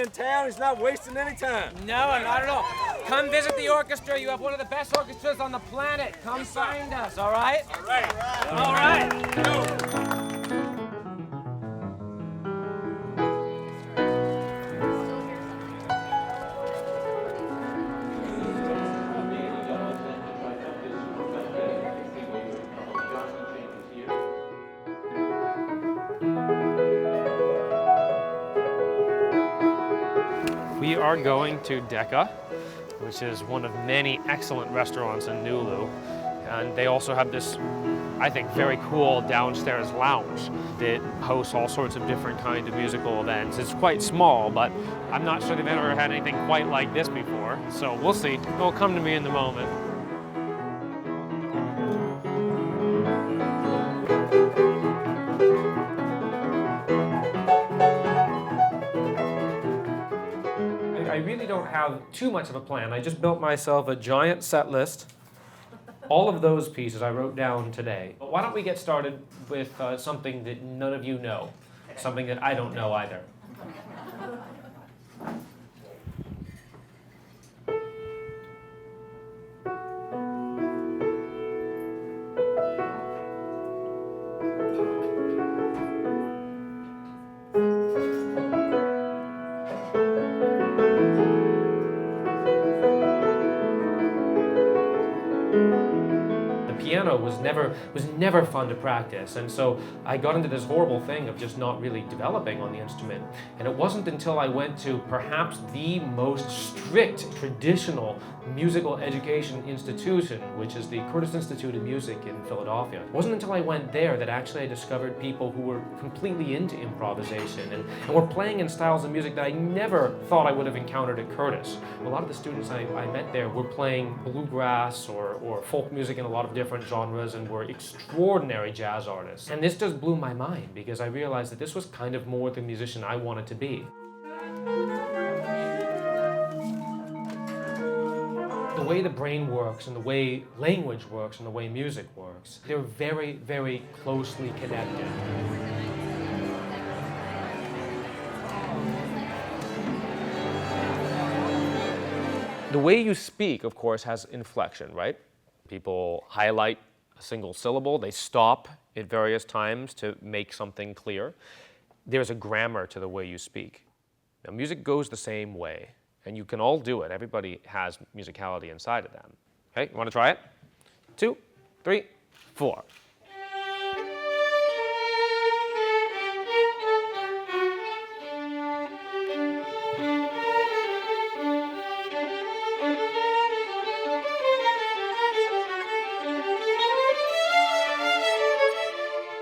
in town. He's not wasting any time. No, not at all. Come visit the orchestra. You have one of the best orchestras on the planet. Come find us, all right? All right. All right. Go. We are going to Decca, which is one of many excellent restaurants in Nulu. And they also have this, I think, very cool downstairs lounge that hosts all sorts of different kinds of musical events. It's quite small, but I'm not sure they've ever had anything quite like this before. So we'll see. It'll come to me in the moment. I really don't have too much of a plan. I just built myself a giant set list. All of those pieces I wrote down today. But why don't we get started with something that none of you know, something that I don't know either. Piano was never fun to practice, and so I got into this horrible thing of just not really developing on the instrument. And it wasn't until I went to perhaps the most strict traditional musical education institution, which is the Curtis Institute of Music in Philadelphia. It wasn't until I went there that actually I discovered people who were completely into improvisation and were playing in styles of music that I never thought I would have encountered at Curtis. A lot of the students I met there were playing bluegrass or folk music in a lot of different genres and were extraordinary jazz artists. And this just blew my mind because I realized that this was kind of more the musician I wanted to be. The way the brain works and the way language works and the way music works, they're very, very closely connected. The way you speak, of course, has inflection, right? People highlight a single syllable, they stop at various times to make something clear. There's a grammar to the way you speak. Now, music goes the same way, and you can all do it. Everybody has musicality inside of them. Okay, you want to try it? 2, 3, 4.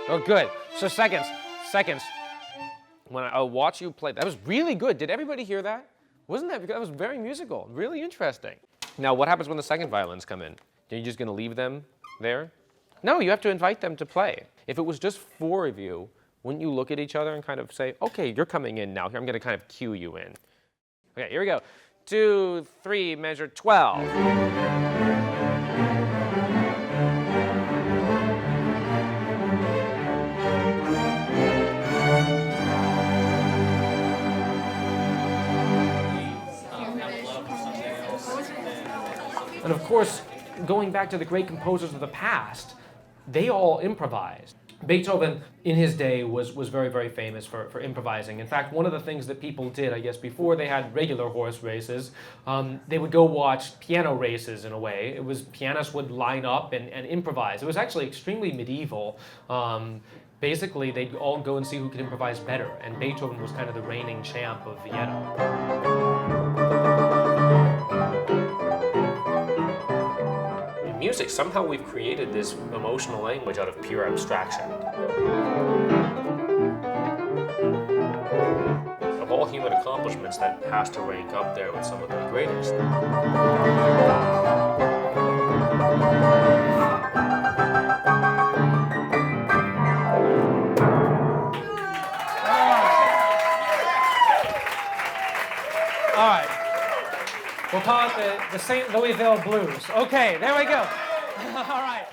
Oh, good. So seconds. When I'll watch you play, that was really good. Did everybody hear that? Wasn't that? That was very musical, really interesting. Now, what happens when the second violins come in? Are you just going to leave them there? No, you have to invite them to play. If it was just 4 of you, wouldn't you look at each other and kind of say, okay, you're coming in now. Here, I'm going to kind of cue you in. Okay, here we go. 2, 3, measure 12. And of course, going back to the great composers of the past, they all improvised. Beethoven, in his day, was very, very famous for improvising. In fact, one of the things that people did, I guess, before they had regular horse races, they would go watch piano races in a way. It was pianists would line up and improvise. It was actually extremely medieval. Basically, they'd all go and see who could improvise better, and Beethoven was kind of the reigning champ of Vienna. Music, somehow we've created this emotional language out of pure abstraction. Of all human accomplishments, that has to rank up there with some of the greatest. All right. We'll call it the St. Louisville Blues. Okay, there we go. All right.